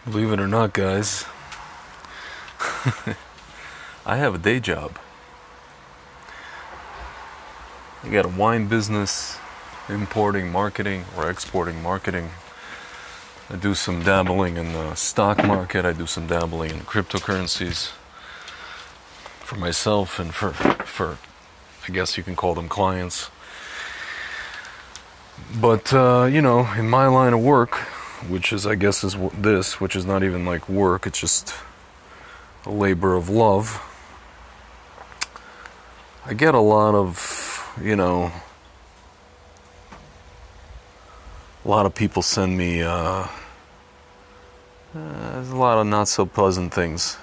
Believe it or not, guys, I have a day job. I got a wine business, importing, marketing, or exporting, marketing. I do some dabbling in the stock market. I do some dabbling in cryptocurrencies for myself and for I guess you can call them clients. But, in my line of work, which is, I guess, is this, which is not even like work, it's just a labor of love. I get a lot of, a lot of people send me, there's a lot of not so pleasant things.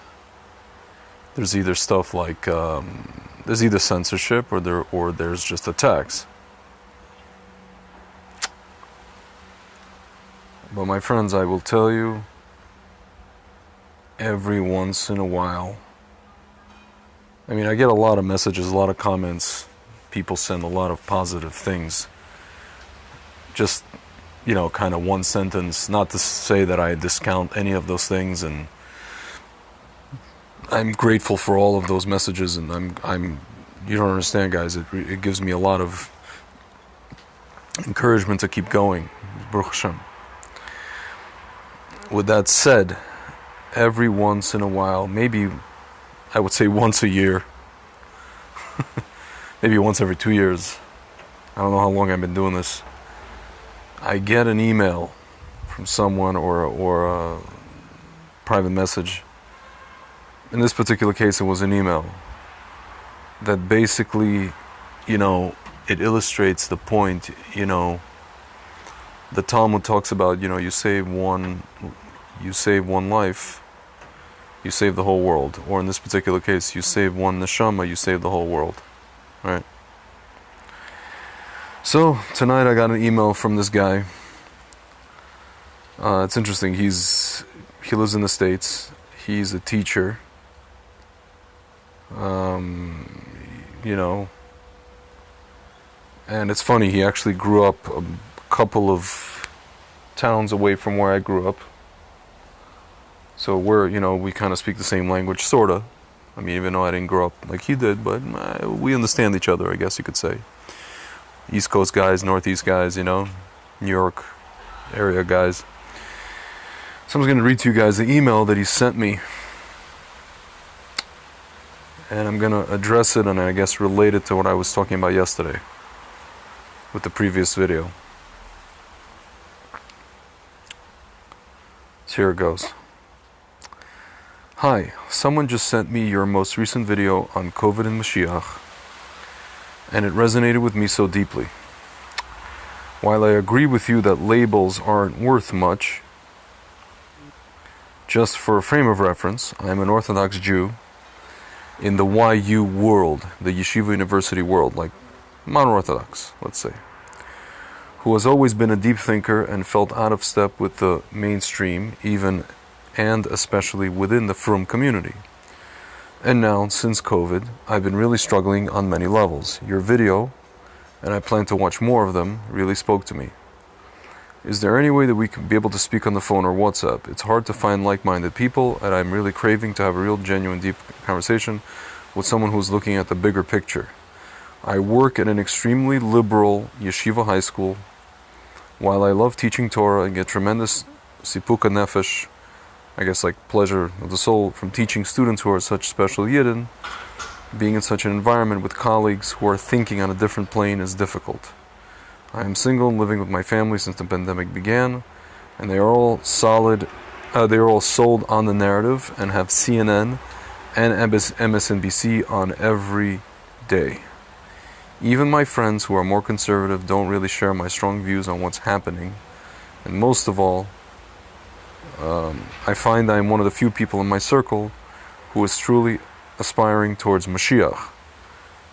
There's either stuff like, there's either censorship or there's just attacks. But my friends, I will tell you, every once in a while, I get a lot of messages, a lot of comments. People send a lot of positive things. Just, kind of one sentence. Not to say that I discount any of those things, and I'm grateful for all of those messages. And I'm. You don't understand, guys. It gives me a lot of encouragement to keep going. Baruch Hashem. With that said, every once in a while, maybe I would say once a year, maybe once every 2 years, I don't know how long I've been doing this, I get an email from someone or a private message. In this particular case, it was an email that basically, it illustrates the point, the Talmud talks about, you save one life, you save the whole world. Or in this particular case, you save one neshama, you save the whole world. Right? So, tonight I got an email from this guy. It's interesting, he lives in the States. He's a teacher. And it's funny, he actually grew up a couple of towns away from where I grew up. So we kind of speak the same language, sorta. Even though I didn't grow up like he did, but we understand each other, I guess you could say. East Coast guys, Northeast guys, New York area guys. So I'm going to read to you guys the email that he sent me. And I'm going to address it and I guess relate it to what I was talking about yesterday with the previous video. So here it goes. Hi, someone just sent me your most recent video on COVID and Mashiach, and it resonated with me so deeply. While I agree with you that labels aren't worth much, just for a frame of reference, I am an Orthodox Jew in the YU world, the Yeshiva University world, like modern Orthodox, let's say, who has always been a deep thinker and felt out of step with the mainstream, even and especially within the Frum community. And now, since COVID, I've been really struggling on many levels. Your video, and I plan to watch more of them, really spoke to me. Is there any way that we can be able to speak on the phone or WhatsApp? It's hard to find like-minded people, and I'm really craving to have a real, genuine, deep conversation with someone who's looking at the bigger picture. I work at an extremely liberal yeshiva high school. While I love teaching Torah and get tremendous sipuka nefesh, I guess like pleasure of the soul, from teaching students who are such special yidden, being in such an environment with colleagues who are thinking on a different plane is difficult. I am single and living with my family since the pandemic began, and they are all sold on the narrative and have CNN and MSNBC on every day. Even my friends who are more conservative don't really share my strong views on what's happening, and most of all, I find I am one of the few people in my circle who is truly aspiring towards Mashiach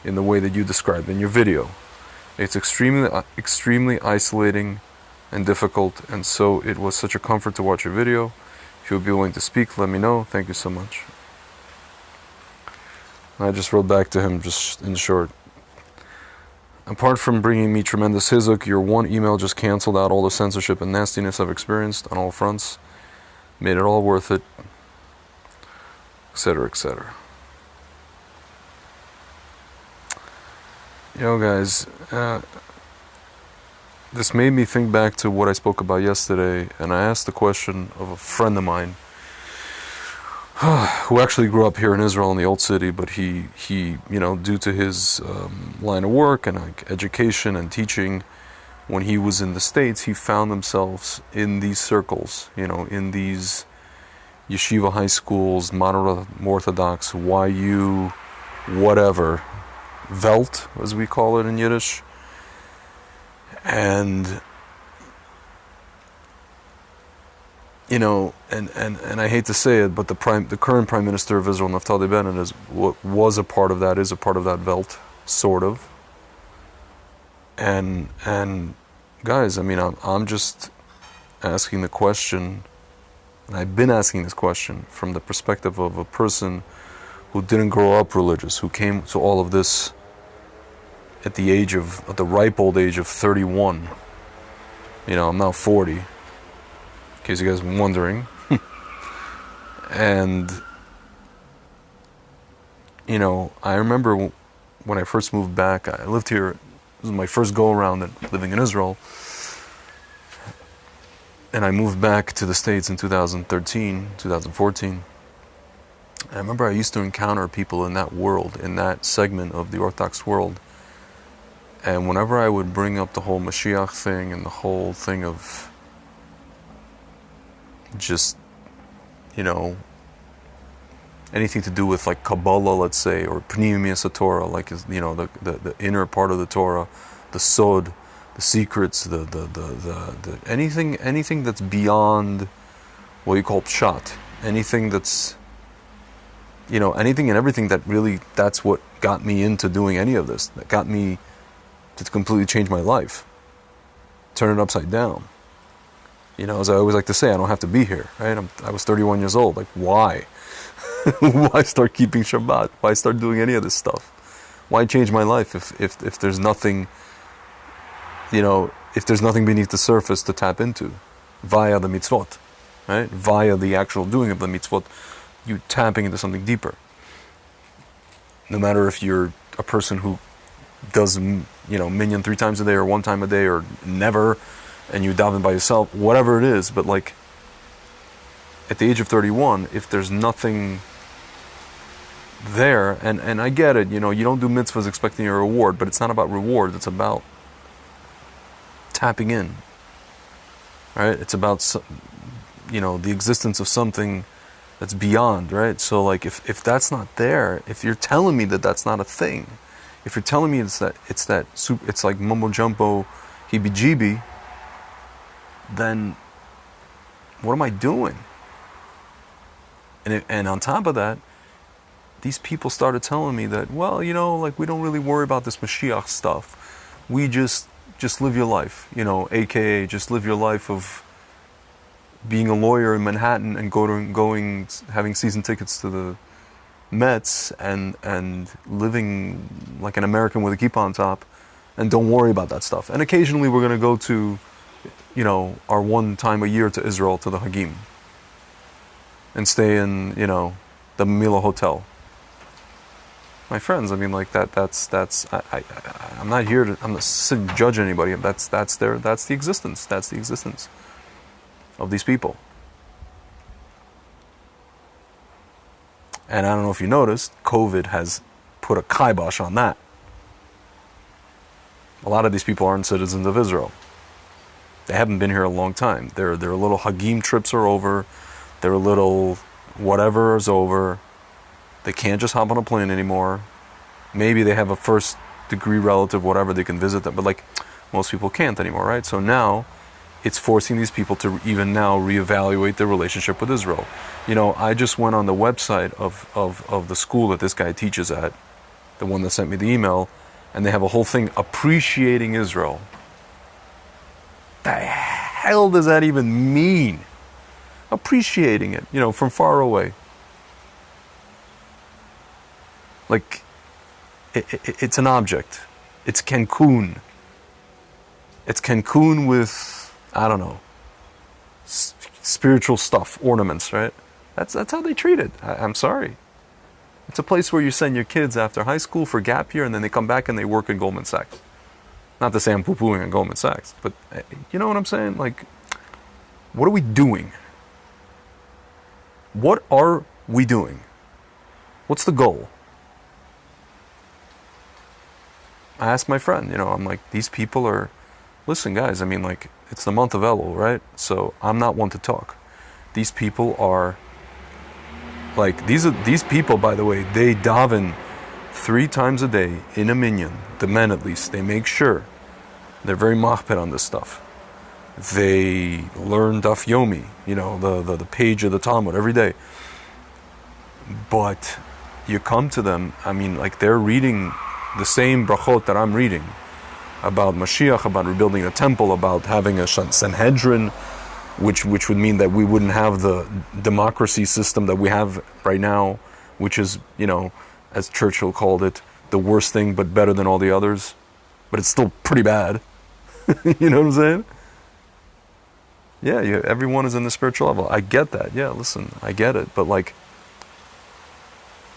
in the way that you described in your video. It's extremely isolating and difficult, and so it was such a comfort to watch your video. If you would be willing to speak, let me know. Thank you so much. I just wrote back to him, just in short. Apart from bringing me tremendous hizuk, your one email just canceled out all the censorship and nastiness I've experienced on all fronts. made it all worth it, etc., etc. Guys, this made me think back to what I spoke about yesterday, and I asked the question of a friend of mine who actually grew up here in Israel in the Old City, but he due to his line of work and education and teaching, when he was in the States, he found himself in these circles, in these yeshiva high schools, modern Orthodox, YU, whatever, Welt, as we call it in Yiddish. And and I hate to say it, but the current Prime Minister of Israel, Naftali Bennett, was a part of that, is a part of that Welt, sort of. And guys, I'm just asking the question, and I've been asking this question from the perspective of a person who didn't grow up religious, who came to all of this at the ripe old age of 31. I'm now 40, in case you guys have been wondering. And, I remember when I first moved back, I lived here, it was my first go-around living in Israel, and I moved back to the States in 2013, 2014. I remember I used to encounter people in that world, in that segment of the Orthodox world. And whenever I would bring up the whole Mashiach thing and the whole thing of just, anything to do with like Kabbalah, let's say, or Pneumius Torah, like, the inner part of the Torah, the Sod, the secrets, the anything that's beyond what you call Pshat, anything that's, anything and everything that really, that's what got me into doing any of this, that got me to completely change my life, turn it upside down. As I always like to say, I don't have to be here, right? I was 31 years old. Like, why? Why start keeping Shabbat? Why start doing any of this stuff? Why change my life if there's nothing, if there's nothing beneath the surface to tap into via the mitzvot, right? Via the actual doing of the mitzvot, you tapping into something deeper. No matter if you're a person who does, minyan 3 times a day or 1 time a day or never, and you daven by yourself, whatever it is, but like at the age of 31, if there's nothing there, and I get it, you don't do mitzvahs expecting a reward, but it's not about reward, it's about tapping in, right? It's about, the existence of something that's beyond, right? So like if that's not there, if you're telling me that that's not a thing, if you're telling me it's like mumbo jumbo, heebie-jeebie, then what am I doing? And on top of that, these people started telling me that, well, like, we don't really worry about this Mashiach stuff. We just live your life, aka just live your life of being a lawyer in Manhattan and going having season tickets to the Mets and living like an American with a kippah on top, and don't worry about that stuff. And occasionally we're going to go to, our 1 time a year to Israel, to the Hagim, and stay in, the Mila Hotel. My friends, I'm not here to judge anybody. That's the existence of these people. And I don't know if you noticed, COVID has put a kibosh on that. A lot of these people aren't citizens of Israel. They haven't been here a long time. Their little Hagim trips are over. Their little whatever is over. They can't just hop on a plane anymore. Maybe they have a first degree relative, whatever, they can visit them. But like, most people can't anymore, right? So now, it's forcing these people to even now reevaluate their relationship with Israel. I just went on the website of the school that this guy teaches at, the one that sent me the email, and they have a whole thing appreciating Israel. The hell does that even mean? Appreciating it, from far away. Like, it's an object. It's Cancun. It's Cancun with, I don't know, spiritual stuff, ornaments, right? That's how they treat it. I'm sorry. It's a place where you send your kids after high school for gap year, and then they come back and they work at Goldman Sachs. Not to say I'm poo-pooing on Goldman Sachs, but you know what I'm saying? Like, what are we doing? What are we doing? What's the goal? I asked my friend, I'm like, these people are, listen guys, I mean, like, it's the month of Elul, right? So I'm not one to talk. These people are, like, these people, by the way, they daven 3 times a day in a minyan, the men at least. They make sure. They're very machped on this stuff. They learn Daf Yomi, the page of the Talmud every day. But you come to them, I mean, like, they're reading the same brachot that I'm reading about Mashiach, about rebuilding the temple, about having a Sanhedrin, which would mean that we wouldn't have the democracy system that we have right now, which is, as Churchill called it, the worst thing but better than all the others. But it's still pretty bad. You know what I'm saying? Yeah, everyone is in the spiritual level. I get that. Yeah, listen, I get it. But like,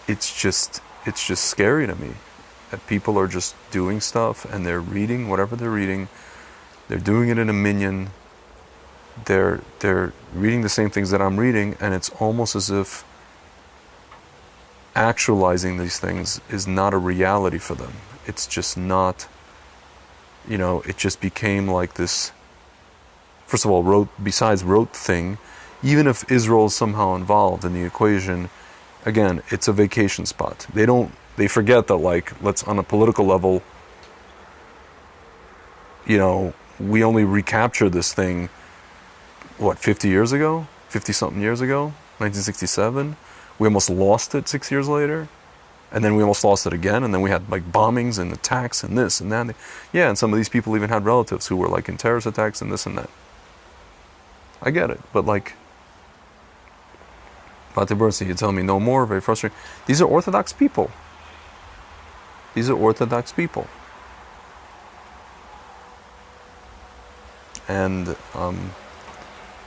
it's just scary to me that people are just doing stuff and they're reading whatever they're reading. They're doing it in a minyan. They're reading the same things that I'm reading, and it's almost as if actualizing these things is not a reality for them. It's just not, it just became like this, first of all, besides rote thing. Even if Israel is somehow involved in the equation, again, it's a vacation spot. They forget that, like, let's, on a political level, we only recaptured this thing, 50 years ago? 50-something years ago? 1967? We almost lost it 6 years later. And then we almost lost it again. And then we had, like, bombings and attacks and this and that. Yeah, and some of these people even had relatives who were, like, in terrorist attacks and this and that. I get it. But, like, Pate Bernstein, you tell me no more, very frustrating. These are Orthodox people. These are Orthodox people. And,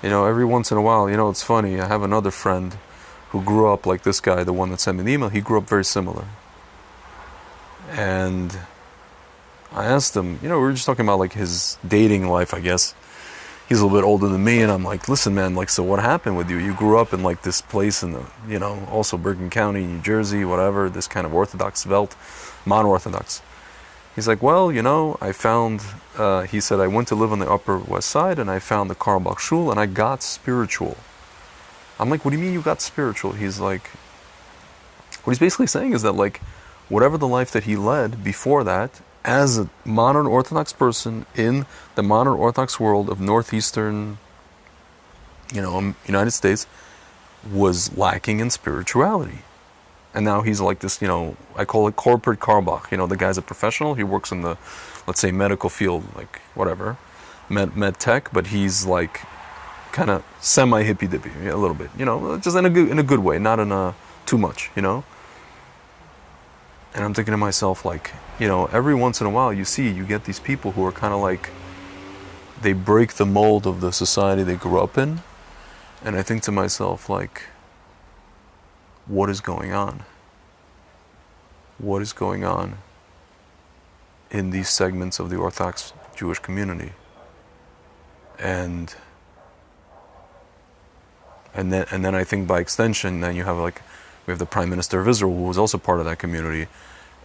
every once in a while, it's funny, I have another friend who grew up like this guy, the one that sent me the email. He grew up very similar. And I asked him, we were just talking about, like, his dating life, I guess. He's a little bit older than me, and I'm like, listen, man, like, so what happened with you? You grew up in, like, this place in the, also Bergen County, New Jersey, whatever, this kind of Orthodox Welt, mono-Orthodox. He's like, well, I found, he said, I went to live on the Upper West Side, and I found the Carlebach Shul, and I got spiritual. I'm like, what do you mean you got spiritual? He's like, what he's basically saying is that, like, whatever the life that he led before that, as a modern Orthodox person in the modern Orthodox world of northeastern, United States, was lacking in spirituality. And now he's like this, I call it corporate Carlebach. The guy's a professional. He works in the, let's say, medical field, like, whatever, med tech, but he's like kind of semi-hippy dippy a little bit, just in a good way, not in a too much, And I'm thinking to myself, like, every once in a while you get these people who are kind of like, they break the mold of the society they grew up in. And I think to myself, like, what is going on? What is going on in these segments of the Orthodox Jewish community? And then I think by extension, then you have, like, we have the Prime Minister of Israel, who was also part of that community.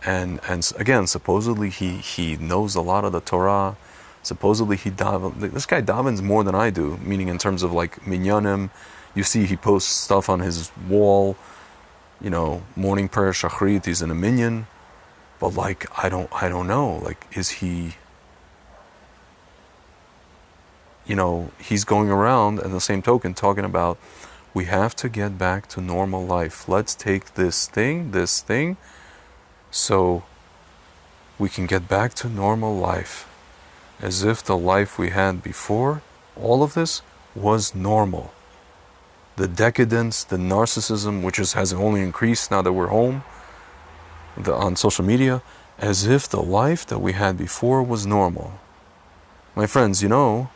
And again, supposedly he knows a lot of the Torah. Supposedly this guy davens more than I do, meaning in terms of, like, minyanim. You see he posts stuff on his wall, morning prayer, shachrit, he's in a minyan. But, like, I don't know, like, is he, he's going around, and the same token, talking about, we have to get back to normal life. Let's take this thing, so we can get back to normal life. As if the life we had before all of this was normal. The decadence, the narcissism, which has only increased now that we're home, on social media, as if the life that we had before was normal. My friends, the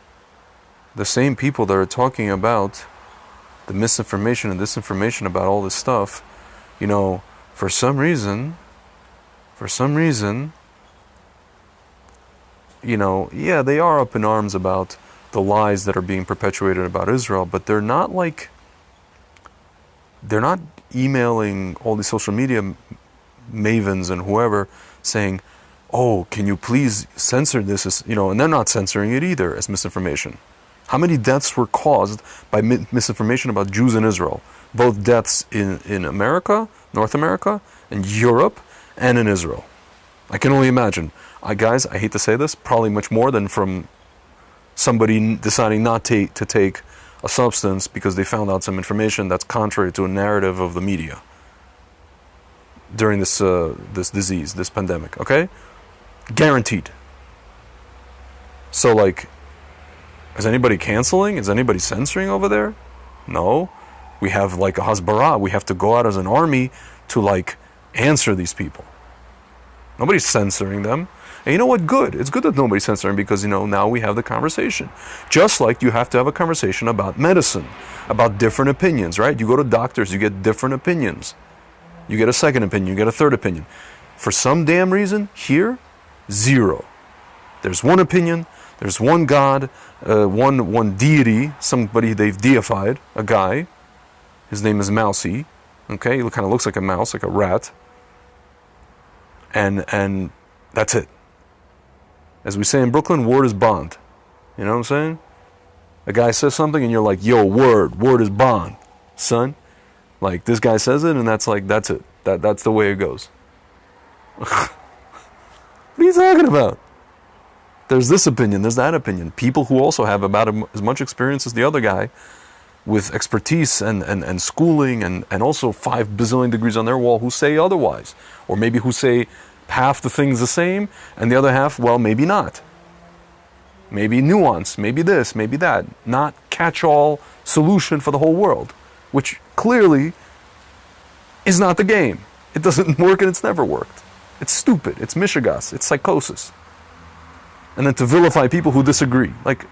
same people that are talking about the misinformation and disinformation about all this stuff, you know, for some reason, you know, yeah, they are up in arms about the lies that are being perpetuated about Israel, but they're not emailing all these social media mavens and whoever saying, oh, can you please censor this as, you know, and they're not censoring it either as misinformation. How many deaths were caused by misinformation about Jews in Israel? Both deaths in America, North America, and Europe, and in Israel. I can only imagine. Guys, I hate to say this, probably much more than from somebody deciding not to take a substance because they found out some information that's contrary to a narrative of the media during this disease, this pandemic, okay? Guaranteed. So, like, is anybody canceling? Is anybody censoring over there? No. We have, like, a hasbara. We have to go out as an army to, like, answer these people. Nobody's censoring them. And you know what? Good. It's good that nobody's censoring because, you know, now we have the conversation. Just like you have to have a conversation about medicine, about different opinions, right? You go to doctors, you get different opinions. You get a second opinion, you get a third opinion. For some damn reason, here, zero. There's one opinion, there's one God, one deity, somebody they've deified, a guy. His name is Mousy. Okay, he kind of looks like a mouse, like a rat. And that's it. As we say in Brooklyn, word is bond. You know what I'm saying? A guy says something and you're like, yo, word is bond, son. Like, this guy says it and that's like, that's it. That's the way it goes. What are you talking about? There's this opinion, there's that opinion. People who also have about as much experience as the other guy with expertise and schooling and also 5 bazillion degrees on their wall who say otherwise. Or maybe who say half the things the same and the other half, well, maybe not. Maybe nuance, maybe this, maybe that. Not catch-all solution for the whole world, which clearly is not the game. It doesn't work and it's never worked. It's stupid, it's mishigas, it's psychosis. And then to vilify people who disagree. Like,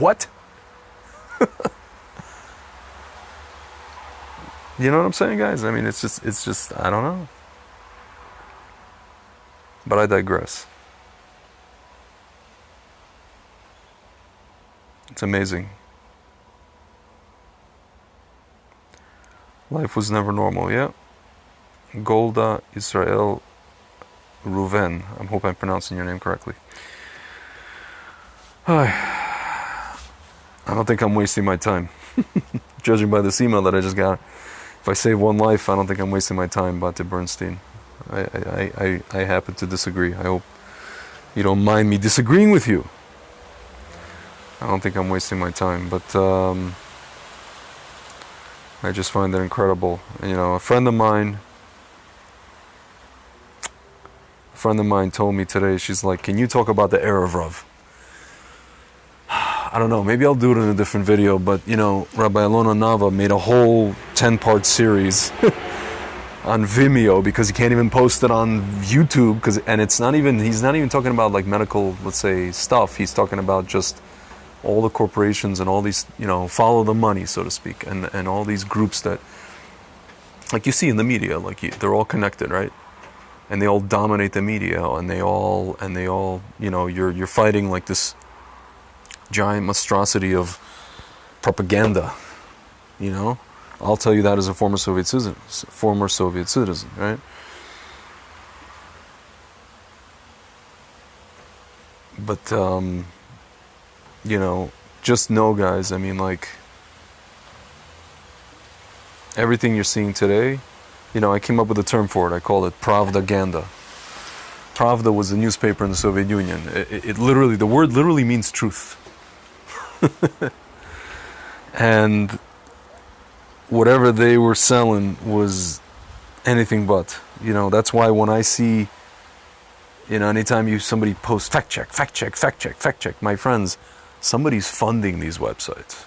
what? You know what I'm saying, guys? I mean, it's just, I don't know. But I digress. It's amazing. Life was never normal, yeah? Golda Israel Ruven. I hope I'm pronouncing your name correctly. I don't think I'm wasting my time. Judging by this email that I just got, if I save one life, I don't think I'm wasting my time, Bate Bernstein. I happen to disagree. I hope you don't mind me disagreeing with you. I don't think I'm wasting my time, but I just find it incredible. You know, a friend of mine told me today, she's like, can you talk about the Erev Rav? I don't know, maybe I'll do it in a different video, but, you know, Rabbi Alona Nava made a whole 10-part series on Vimeo because he can't even post it on YouTube, he's not even talking about, like, medical, let's say, stuff. He's talking about just all the corporations and all these, you know, follow the money, so to speak, and all these groups that, like you see in the media, like, they're all connected, right? And they all dominate the media, and they all, you know, you're fighting, like, this giant monstrosity of propaganda, you know. I'll tell you that as a former Soviet citizen, right? But you know, just know, guys, I mean, like, everything you're seeing today, you know, I came up with a term for it. I call it Pravda-ganda. Pravda was a newspaper in the Soviet Union. It literally, the word literally means truth. And whatever they were selling was anything but. You know, that's why when I see, you know, anytime somebody posts fact check, my friends, somebody's funding these websites.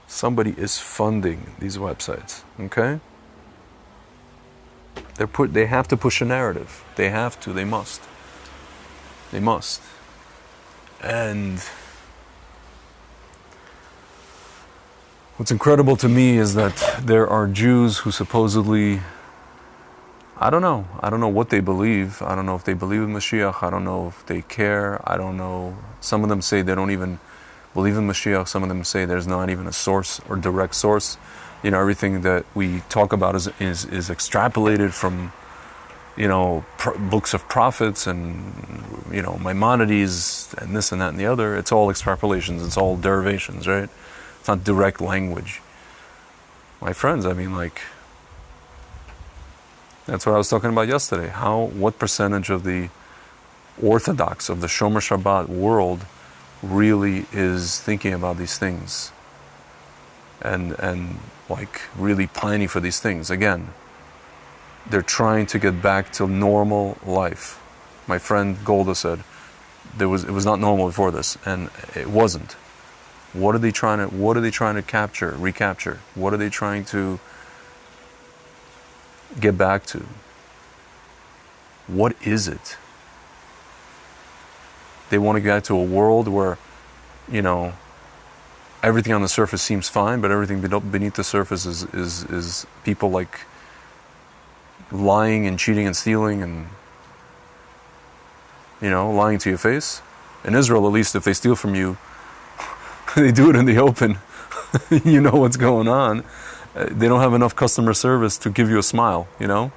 Somebody is funding these websites, okay? They have to push a narrative. They must. And What's incredible to me is that there are Jews who supposedly, I don't know what they believe. I don't know if they believe in Mashiach. I don't know if they care. I don't know. Some of them say they don't even believe in Mashiach. Some of them say there's not even a source or direct source. You know, everything that we talk about is extrapolated from, you know, books of prophets and, you know, Maimonides and this and that and the other. It's all extrapolations. It's all derivations, right? It's not direct language. My friends, I mean, like, that's what I was talking about yesterday. What percentage of the Orthodox, of the Shomer Shabbat world really is thinking about these things and like really pining for these things? Again, they're trying to get back to normal life. My friend Golda said it was not normal before this, and it wasn't. What are they trying to recapture? What are they trying to get back to? What is it? They want to get to a world where, you know, everything on the surface seems fine, but everything beneath the surface is people like lying and cheating and stealing and, you know, lying to your face. In Israel, at least, if they steal from you, they do it in the open. You know what's going on. They don't have enough customer service to give you a smile, you know.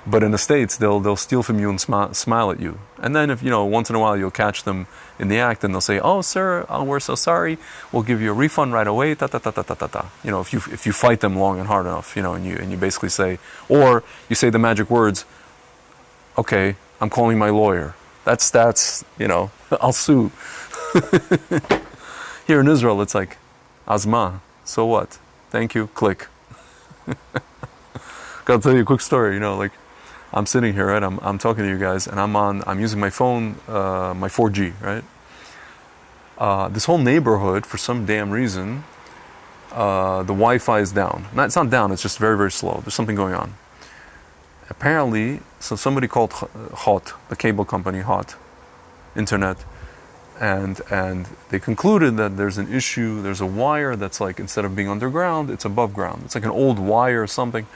But in the States, they'll steal from you and smile at you. And then, if you know, once in a while you'll catch them in the act, and they'll say, "Oh, sir, we're so sorry. We'll give you a refund right away." Ta ta ta ta ta ta ta. You know, if you fight them long and hard enough, you know, and you basically say, or you say the magic words, "Okay, I'm calling my lawyer." That's you know, I'll sue. Here in Israel, it's like, Azma, so what? Thank you, click. Gotta tell you a quick story, you know, like, I'm sitting here, right, I'm talking to you guys, and I'm using my phone, my 4G, right? This whole neighborhood, for some damn reason, the Wi-Fi is down. It's not down, it's just very, very slow. There's something going on. Apparently, so somebody called Hot, the cable company, Hot Internet, and they concluded that there's an issue, there's a wire that's like, instead of being underground, it's above ground. It's like an old wire or something.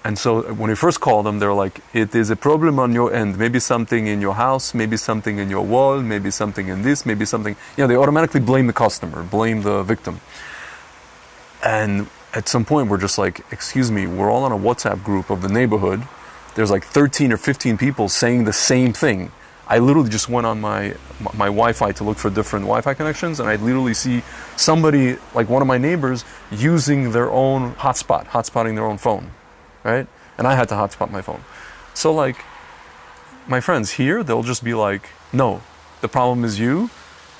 And so when we first called them, they're like, it is a problem on your end. Maybe something in your house, maybe something in your wall, maybe something in this, maybe something. You know, they automatically blame the customer, blame the victim. And at some point, we're just like, excuse me, we're all on a WhatsApp group of the neighborhood. There's like 13 or 15 people saying the same thing. I literally just went on my Wi-Fi to look for different Wi-Fi connections, and I literally see somebody, like one of my neighbors, using their own hotspotting their own phone, right? And I had to hotspot my phone. So like, my friends here, they'll just be like, no, the problem is you,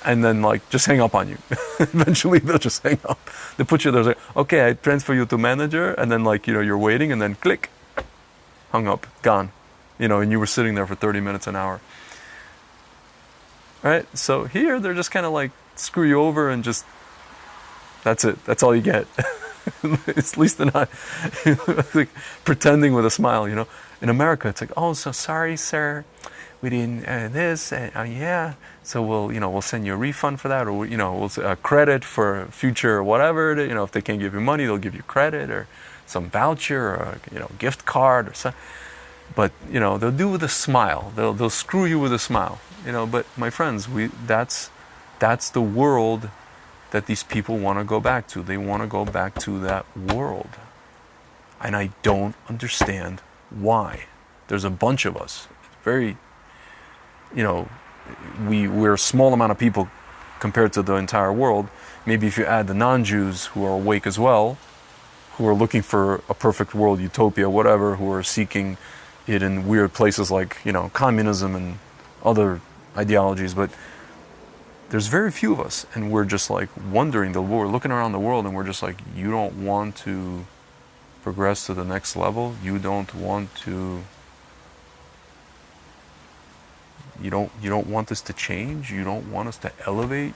and then like, just hang up on you. Eventually, they'll just hang up. They put you there, like, okay, I transfer you to manager, and then like, you know, you're waiting, and then click, hung up, gone. You know, and you were sitting there for 30 minutes, an hour. Right? So here, they're just kind of like, screw you over and just, that's it. That's all you get. At least they're not like, pretending with a smile, you know. In America, it's like, oh, so sorry, sir. We didn't this, yeah. So we'll send you a refund for that, or, you know, we'll credit for future whatever. You know, if they can't give you money, they'll give you credit or some voucher or, you know, gift card or something. But, you know, they'll do it with a smile. They'll screw you with a smile. You know, but my friends, that's the world that these people want to go back to. They want to go back to that world. And I don't understand why. There's a bunch of us. Very, you know, we're a small amount of people compared to the entire world. Maybe if you add the non-Jews who are awake as well, who are looking for a perfect world, utopia, whatever, who are seeking it in weird places like, you know, communism and other ideologies, but there's very few of us, and we're just like wondering, we're looking around the world, and we're just like, you don't want to progress to the next level, you don't want this to change, you don't want us to elevate,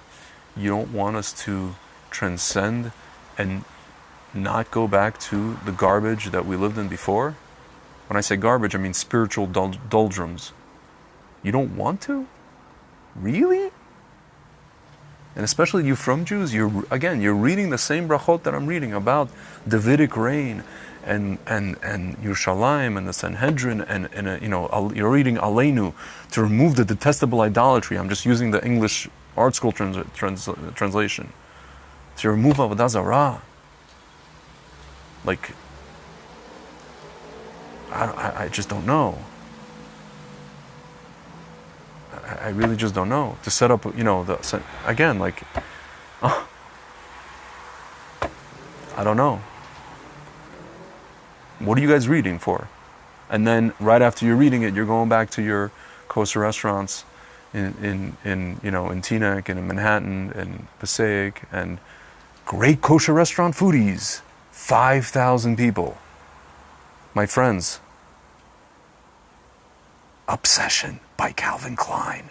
you don't want us to transcend and not go back to the garbage that we lived in before. When I say garbage, I mean spiritual doldrums. You don't want to? Really? And especially you from Jews, you're reading the same brachot that I'm reading about Davidic reign and Yerushalayim and the Sanhedrin and you're reading Aleinu to remove the detestable idolatry. I'm just using the English Art School translation. To remove Avodah Zarah. Like, I just don't know. I really just don't know. To set up, again, like, I don't know. What are you guys reading for? And then right after you're reading it, you're going back to your kosher restaurants in Teaneck and in Manhattan and Passaic and great kosher restaurant foodies. 5,000 people. My friends. Obsession by Calvin Klein.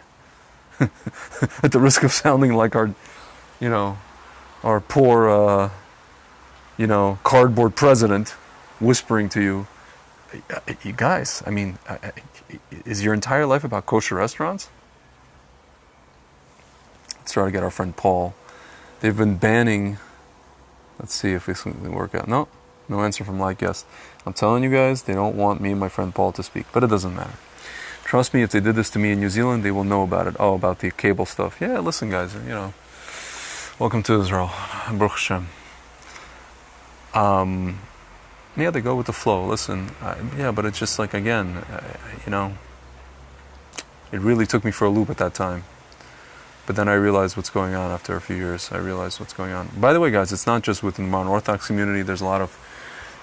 At the risk of sounding like our poor, cardboard president whispering to you, you guys, I mean, is your entire life about kosher restaurants? Let's try to get our friend Paul. They've been banning, let's see if this can work out. No answer from like guest. I'm telling you guys, they don't want me and my friend Paul to speak, but it doesn't matter. Trust me, if they did this to me in New Zealand, they will know about it. Oh, about the cable stuff. Yeah, listen, guys, welcome to Israel. Baruch Hashem. Yeah, they go with the flow. Listen, but it's just like, again, it really took me for a loop at that time. But then I realized what's going on after a few years. I realized what's going on. By the way, guys, it's not just within the modern Orthodox community. There's a lot of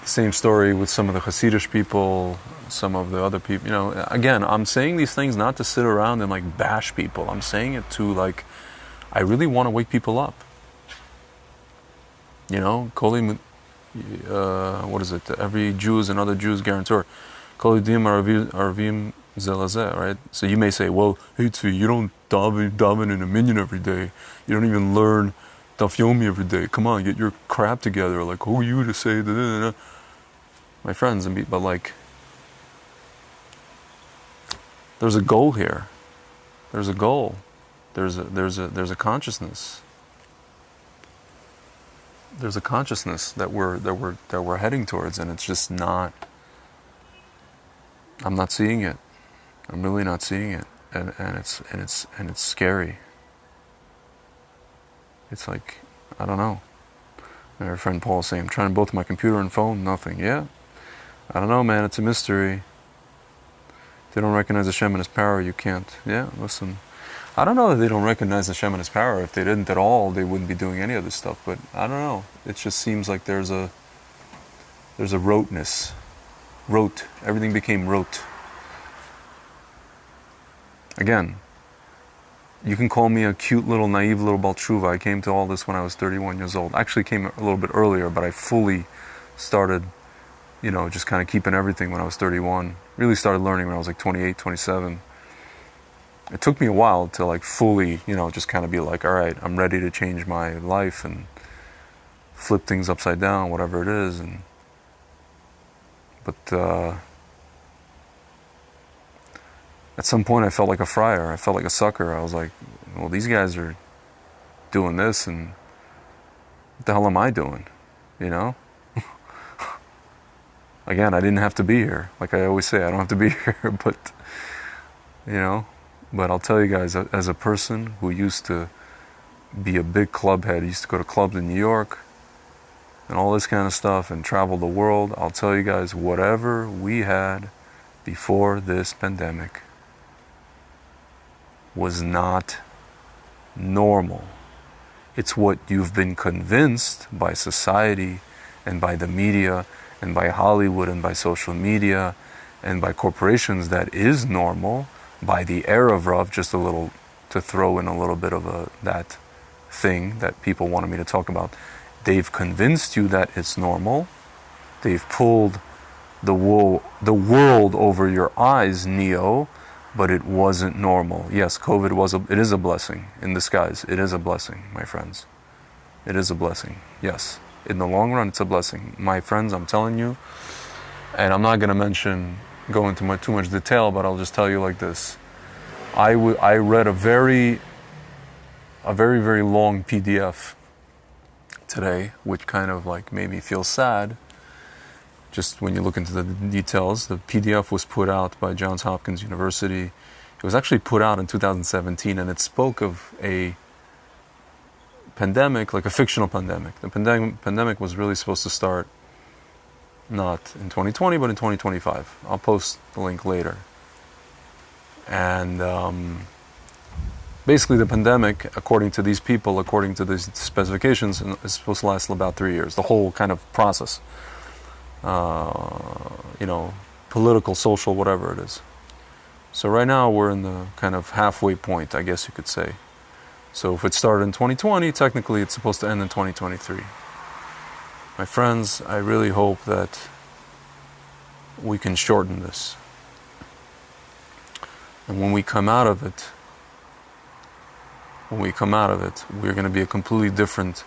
the same story with some of the Hasidic people, some of the other people. Again, I'm saying these things not to sit around and like bash people. I'm saying it to like, I really want to wake people up. What is it? Every Jew is another Jew's guarantor. Kol Yedim Arvim Zelazeh, right? So you may say, well, hey Tzvi, you don't daven in a minyan every day. You don't even learn Daf Yomi every day. Come on, get your crap together. Like, who are you to say that? My friends, but like, there's a goal here. There's a goal. There's a consciousness. There's a consciousness that we're heading towards, and it's just not. I'm not seeing it. I'm really not seeing it, and it's scary. It's like, I don't know. And our friend Paul is saying, I'm trying both my computer and phone, nothing. Yeah, I don't know, man. It's a mystery. If they don't recognize Hashem and His power, you can't. Yeah, listen. I don't know that they don't recognize Hashem and His power. If they didn't at all, they wouldn't be doing any of this stuff. But I don't know. It just seems like there's a roteness. Rote. Everything became rote. Again, you can call me a cute little naive little Baal Tshuva. I came to all this when I was 31 years old. Actually came a little bit earlier, but I fully started, just kind of keeping everything when I was 31. Really started learning when I was like 28, 27. It took me a while to like fully, just kind of be like, all right, I'm ready to change my life and flip things upside down, whatever it is. But at some point I felt like a friar. I felt like a sucker. I was like, well, these guys are doing this, and what the hell am I doing? Again, I didn't have to be here. Like I always say, I don't have to be here, but, But I'll tell you guys, as a person who used to be a big club head, used to go to clubs in New York and all this kind of stuff and travel the world, I'll tell you guys, whatever we had before this pandemic was not normal. It's what you've been convinced by society and by the media and by Hollywood and by social media and by corporations that is normal. By the Erev Rav, just a little, to throw in a little bit of that thing that people wanted me to talk about. They've convinced you that it's normal. They've pulled the world over your eyes, Neo, but it wasn't normal. Yes, COVID it is a blessing in disguise. It is a blessing, my friends. It is a blessing. Yes, in the long run, it's a blessing. My friends, I'm telling you, and I'm not going to go into too much detail, but I'll just tell you like this. I read a very a very, very long PDF today, which kind of like made me feel sad. Just when you look into the details, the PDF was put out by Johns Hopkins University. It was actually put out in 2017, and it spoke of a pandemic, like a fictional pandemic. The pandemic was really supposed to start not in 2020, but in 2025. I'll post the link later. And basically the pandemic, according to these people, according to these specifications, is supposed to last about 3 years. The whole kind of process. Political, social, whatever it is. So right now we're in the kind of halfway point, I guess you could say. So if it started in 2020, technically it's supposed to end in 2023. My friends, I really hope that we can shorten this. And when we come out of it, we're going to be a completely different,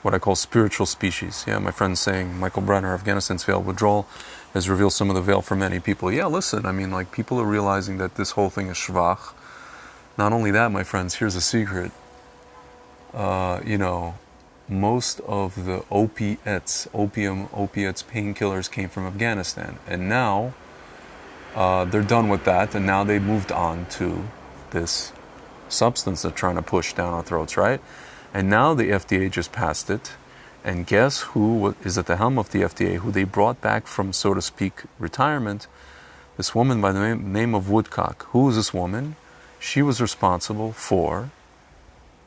what I call spiritual species. Yeah, my friend's saying, Michael Brenner, Afghanistan's veil withdrawal has revealed some of the veil for many people. Yeah, listen, I mean, like, people are realizing that this whole thing is shvach. Not only that, my friends, here's a secret. Most of the opiates, painkillers came from Afghanistan. And now they're done with that, and now they moved on to this substance they're trying to push down our throats, right? And now the FDA just passed it, and guess who is at the helm of the FDA, who they brought back from, so to speak, retirement? This woman by the name of Woodcock. Who is this woman? She was responsible for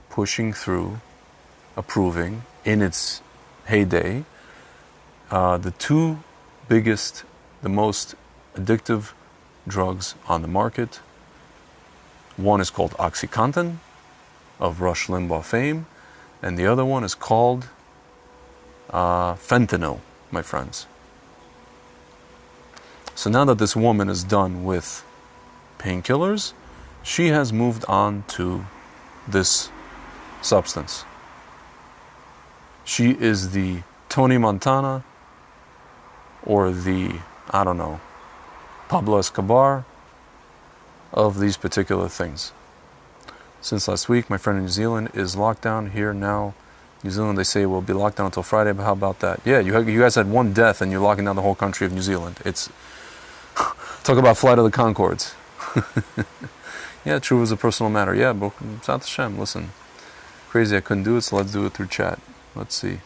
pushing through, approving, in its heyday, the two biggest, the most addictive drugs on the market. One is called OxyContin, of Rush Limbaugh fame, and the other one is called fentanyl, my friends. So now that this woman is done with painkillers, she has moved on to this substance. She is the Tony Montana, or the, I don't know, Pablo Escobar of these particular things. Since last week, my friend in New Zealand is locked down here now. New Zealand, they say, will be locked down until Friday, but how about that? Yeah, you guys had one death and you're locking down the whole country of New Zealand. It's, talk about Flight of the Conchords. Yeah, true as a personal matter. Yeah, but Zat Hashem, listen. Crazy I couldn't do it, so let's do it through chat. Let's see.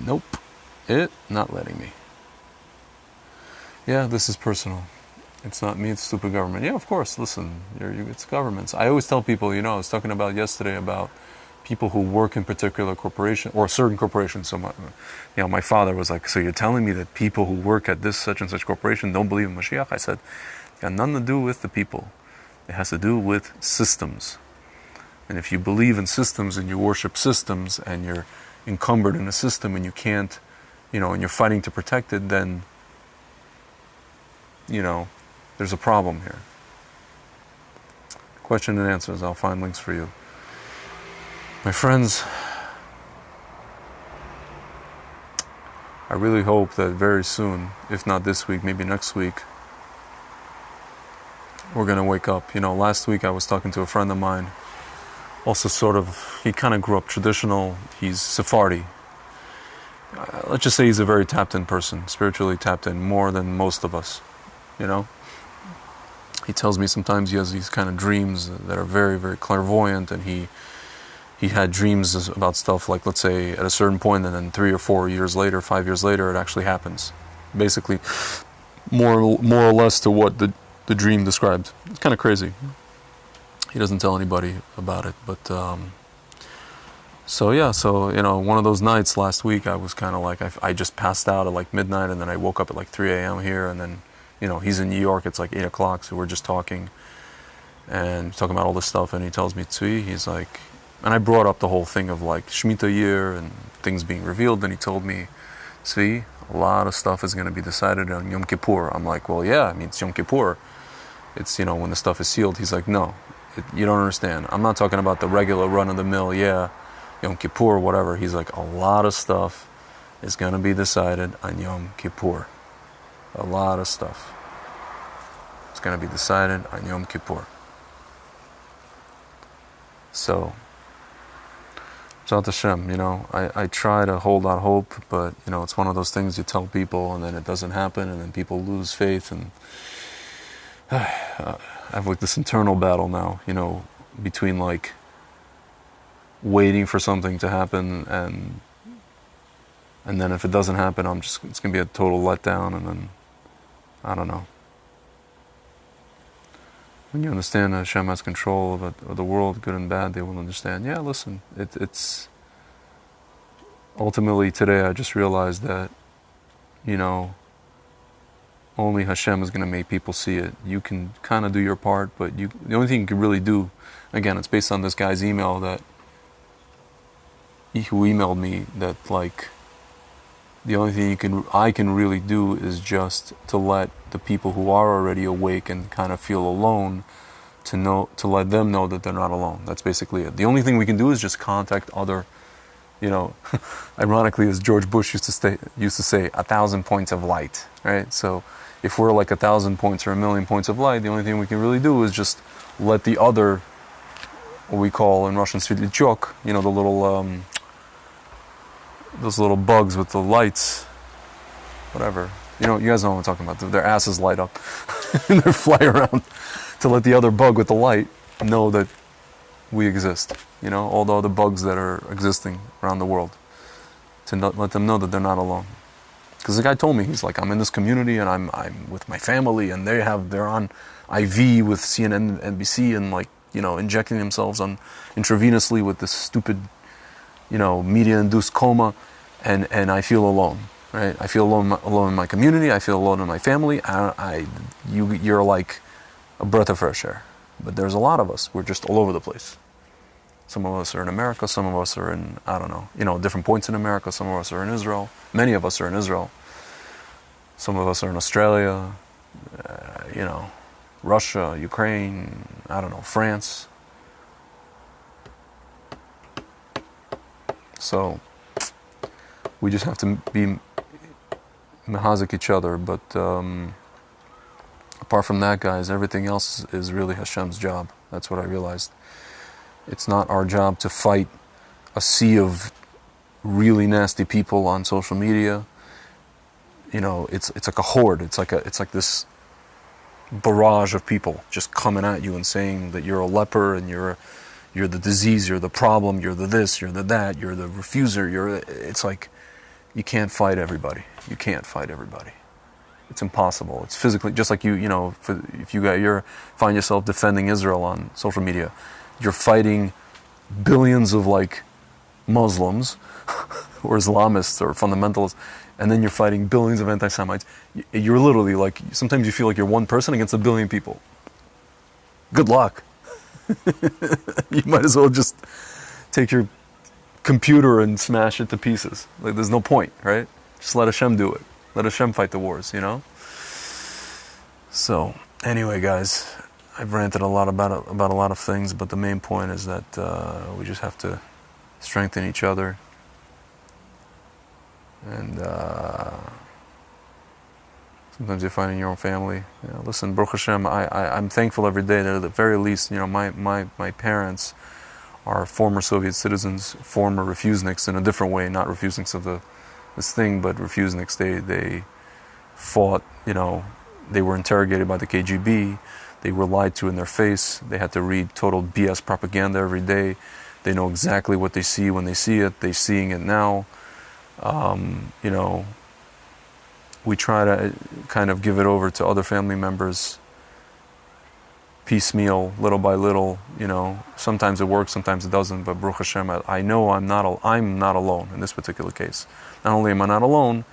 Nope. Not letting me. Yeah, this is personal. It's not me, it's stupid government. Yeah, of course, listen, it's governments. I always tell people, I was talking about yesterday about people who work in particular corporation, or certain corporations. So my father was like, so you're telling me that people who work at this such and such corporation don't believe in Mashiach? I said, it got nothing to do with the people. It has to do with systems. And if you believe in systems and you worship systems and you're encumbered in a system and you can't, and you're fighting to protect it, then, there's a problem here. Question and answers. I'll find links for you. My friends, I really hope that very soon, if not this week, maybe next week, we're going to wake up. Last week I was talking to a friend of mine, also he kind of grew up traditional. He's Sephardi. Let's just say he's a very tapped in person, spiritually tapped in, more than most of us, He tells me sometimes he has these kind of dreams that are very, very clairvoyant, and he had dreams about stuff like, let's say, at a certain point, and then 3 or 4 years later, 5 years later, it actually happens. Basically, more or less to what the dream described. It's kind of crazy. He doesn't tell anybody about it, but one of those nights last week, I was kind of like, I just passed out at like midnight, and then I woke up at like 3 a.m. here, and then he's in New York, it's like 8 o'clock, so we're just talking about all this stuff, and he tells me, Tzvi, he's like, and I brought up the whole thing of like Shemitah year and things being revealed, and he told me, Tzvi, a lot of stuff is going to be decided on Yom Kippur. I'm like, well, yeah, it's Yom Kippur. It's, when the stuff is sealed. He's like, no, you don't understand. I'm not talking about the regular run-of-the-mill, Yom Kippur, whatever. He's like, a lot of stuff is going to be decided on Yom Kippur. A lot of stuff is going to be decided on Yom Kippur. So, Zat Hashem, I try to hold out hope, but, it's one of those things you tell people and then it doesn't happen and then people lose faith, and I have like this internal battle now, between like waiting for something to happen and then if it doesn't happen, it's going to be a total letdown, and then, I don't know. When you understand that Hashem has control of the world, good and bad, they will understand, yeah, listen, it's... Ultimately today I just realized that, only Hashem is going to make people see it. You can kind of do your part, but the only thing you can really do, again, it's based on this guy's email who emailed me, that like, the only thing I can really do is just to let the people who are already awake and kind of feel alone, to let them know that they're not alone. That's basically it. The only thing we can do is just contact other, ironically, as George Bush used to say, 1,000 points of light, right? So if we're like 1,000 points or 1,000,000 points of light, the only thing we can really do is just let the other, what we call in Russian svetlichok, the little, those little bugs with the lights, whatever. You guys know what I'm talking about. Their asses light up and they fly around, to let the other bug with the light know that we exist. All the other bugs that are existing around the world, to let them know that they're not alone. Because the guy told me, he's like, I'm in this community and I'm with my family, and they're on IV with CNN, NBC, and like, injecting themselves intravenously with this stupid, media-induced coma, and I feel alone, right? I feel alone in my community. I feel alone in my family. You're like a breath of fresh air. But there's a lot of us. We're just all over the place. Some of us are in America. Some of us are in, I don't know, different points in America. Some of us are in Israel. Many of us are in Israel. Some of us are in Australia, Russia, Ukraine, I don't know, France. So we just have to be mehazik each other. But apart from that, guys, everything else is really Hashem's job. That's what I realized. It's not our job to fight a sea of really nasty people on social media. It's like a horde. It's like this barrage of people just coming at you and saying that you're a leper and you're the disease, you're the problem, you're the this, you're the that, you're the refuser. It's like you can't fight everybody. You can't fight everybody. It's impossible. It's physically, just like if you find yourself defending Israel on social media, you're fighting billions of like Muslims or Islamists or fundamentalists, and then you're fighting billions of anti-Semites. You're literally like, sometimes you feel like you're one person against a billion people. Good luck. You might as well just take your computer and smash it to pieces. Like, there's no point, right? Just let Hashem do it. Let Hashem fight the wars, So, anyway, guys, I've ranted a lot about a lot of things, but the main point is that we just have to strengthen each other. And sometimes you find in your own family. Listen, Baruch Hashem, I'm thankful every day that at the very least, my parents are former Soviet citizens, former refuseniks in a different way, not refuseniks of this thing, but refuseniks. They fought, they were interrogated by the KGB. They were lied to in their face. They had to read total BS propaganda every day. They know exactly what they see when they see it. They're seeing it now. We try to kind of give it over to other family members piecemeal, little by little. Sometimes it works, sometimes it doesn't. But Baruch Hashem, I know I'm not alone in this particular case. Not only am I not alone,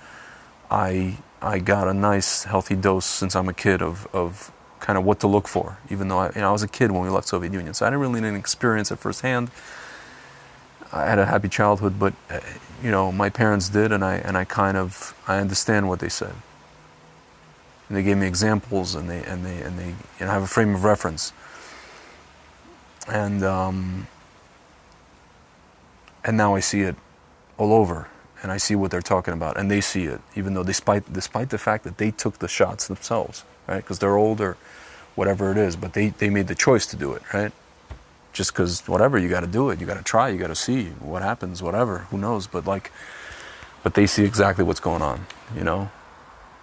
I got a nice, healthy dose since I'm a kid of kind of what to look for. Even though I was a kid when we left Soviet Union, so I didn't really experience it firsthand. I had a happy childhood, but my parents did, and I understand what they said. And they gave me examples, and they have a frame of reference. And now I see it all over, and I see what they're talking about, and they see it, even though despite the fact that they took the shots themselves, right? Because they're older, whatever it is, but they made the choice to do it, right? just because whatever, you got to do it, you got to try, you got to see what happens, whatever, who knows, but they see exactly what's going on, you know.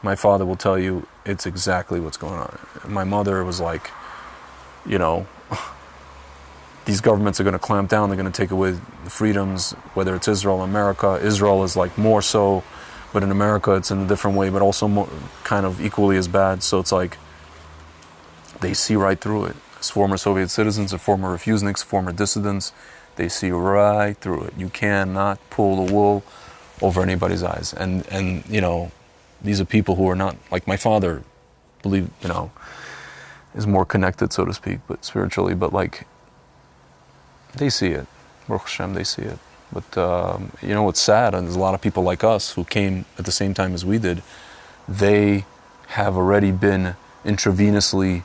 My father will tell you it's exactly what's going on. My mother was like, you know, these governments are going to clamp down, they're going to take away the freedoms, whether it's Israel or America. Israel is like more so, but in America it's in a different way, but also more, kind of equally as bad. So it's like they see right through it. As former Soviet citizens and former refuseniks, former dissidents, they see right through it. You cannot pull the wool over anybody's eyes. And you know, these are people who are not, like my father, believe, you know, is more connected, so to speak, but spiritually, but like, they see it. Baruch Hashem, they see it. But you know what's sad, and there's a lot of people like us who came at the same time as we did, they have already been intravenously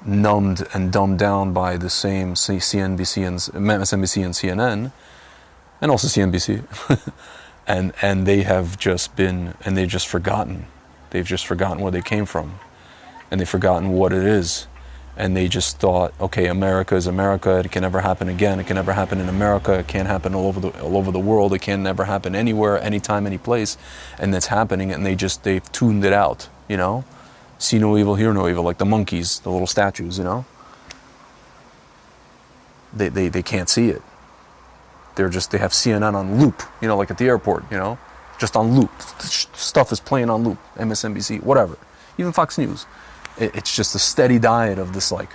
numbed and dumbed down by the same CNBC and MSNBC and CNN, and also CNBC, and they have just been, and they've just forgotten. They've just forgotten where they came from, and they've forgotten what it is, and they just thought, okay, America is America. It can never happen again. It can never happen in America. It can't happen all over the world. It can never happen anywhere, anytime, any place, and it's happening. And they've tuned it out, you know. See no evil, hear no evil, like the monkeys, the little statues, you know. They can't see it. They have CNN on loop, you know, like at the airport, you know, just on loop. Stuff is playing on loop. MSNBC, whatever, even Fox News. It's just a steady diet of this like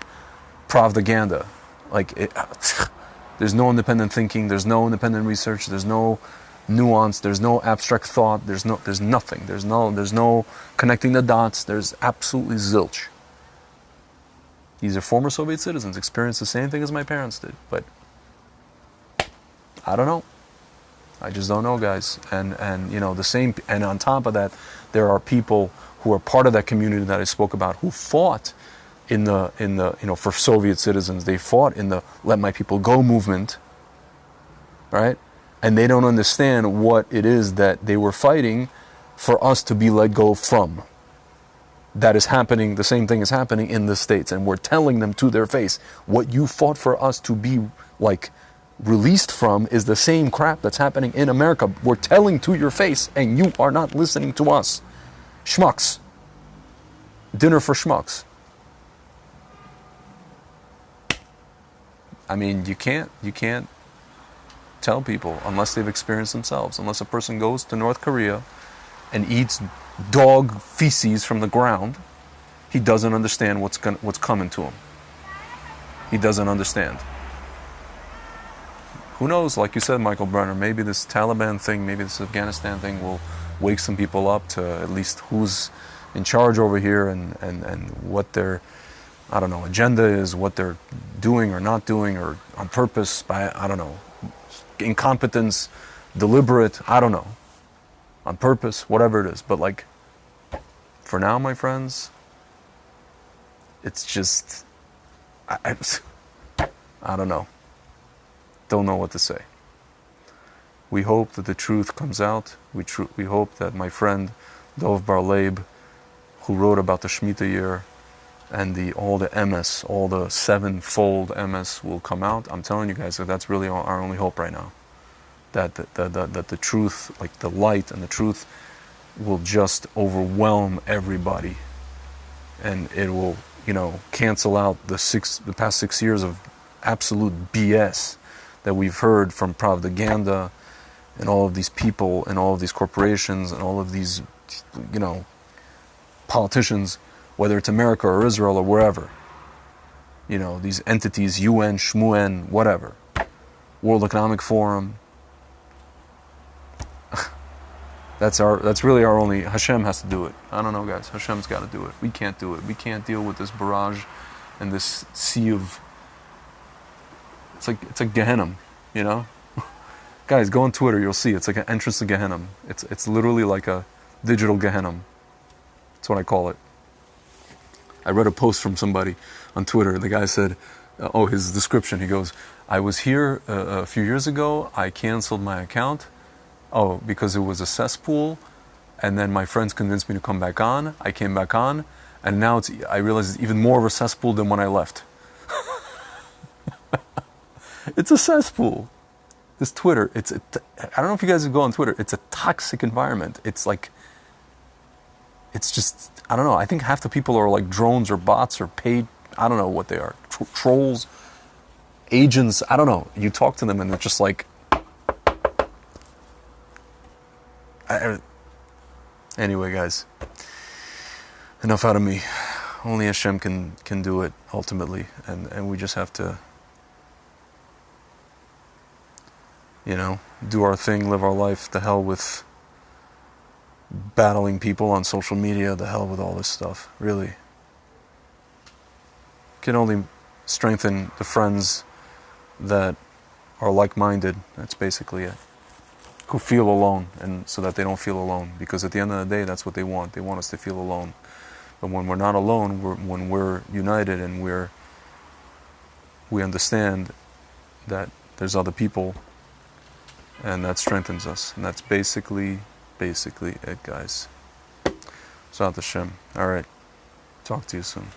propaganda. Like there's no independent thinking. There's no independent research. There's no nuance. There's no abstract thought. There's nothing. There's no connecting the dots. There's absolutely zilch. These are former Soviet citizens, experienced the same thing as my parents did, but I don't know. I just don't know, guys. And you know, the same, and on top of that, there are people who are part of that community that I spoke about who fought in the you know, for Soviet citizens. They fought in the Let My People Go movement, right? And they don't understand what it is that they were fighting for us to be let go from. That is happening, the same thing is happening in the States, and we're telling them to their face, what you fought for us to be like released from is the same crap that's happening in America. We're telling to your face, and you are not listening to us. Schmucks. Dinner for schmucks. I mean, you can't tell people unless they've experienced themselves. Unless a person goes to North Korea and eats dog feces from the ground, he doesn't understand what's coming to him. He doesn't understand. Who knows, like you said, Michael Brenner, maybe this Taliban thing, maybe this Afghanistan thing will wake some people up to at least who's in charge over here and what their, I don't know, agenda is, what they're doing or not doing, or on purpose, by, I don't know, incompetence, deliberate, I don't know, on purpose, whatever it is. But like, for now, my friends, it's just, I don't know. Don't know what to say. We hope that the truth comes out. We hope that my friend Dov Bar-Leib, who wrote about the Shemitah year and all the MS, all the sevenfold MS will come out. I'm telling you guys that that's really our only hope right now. That the truth, like the light and the truth, will just overwhelm everybody, and it will, you know, cancel out the past 6 years of absolute BS that we've heard from propaganda and all of these people and all of these corporations and all of these, you know, politicians, whether it's America or Israel or wherever. You know, these entities, UN, Shmuel, whatever, World Economic Forum. That's really our only. Hashem has to do it. I don't know, guys. Hashem's got to do it. We can't do it. We can't deal with this barrage and this sea of. It's like Gehenna, you know. Guys, go on Twitter. You'll see. It's like an entrance to Gehenna. It's literally like a digital Gehenna. That's what I call it. I read a post from somebody on Twitter. The guy said, his description. He goes, "I was here a few years ago. I canceled my account. Because it was a cesspool, and then my friends convinced me to come back on. I came back on, and now I realize it's even more of a cesspool than when I left." It's a cesspool. This Twitter, I don't know if you guys go on Twitter. It's a toxic environment. It's like, it's just, I don't know. I think half the people are like drones or bots or paid. I don't know what they are. Trolls, agents. I don't know. You talk to them and they're just like. Anyway, guys. Enough out of me. Only Hashem can do it ultimately, and we just have to, you know, do our thing, live our life. The hell with battling people on social media. The hell with all this stuff. Really, can only strengthen the friends that are like-minded. That's basically it. Who feel alone, and so that they don't feel alone. Because at the end of the day, that's what they want. They want us to feel alone. But when we're not alone, when we're united and we understand that there's other people, and that strengthens us. And that's basically it, guys. Zat Hashem. All right. Talk to you soon.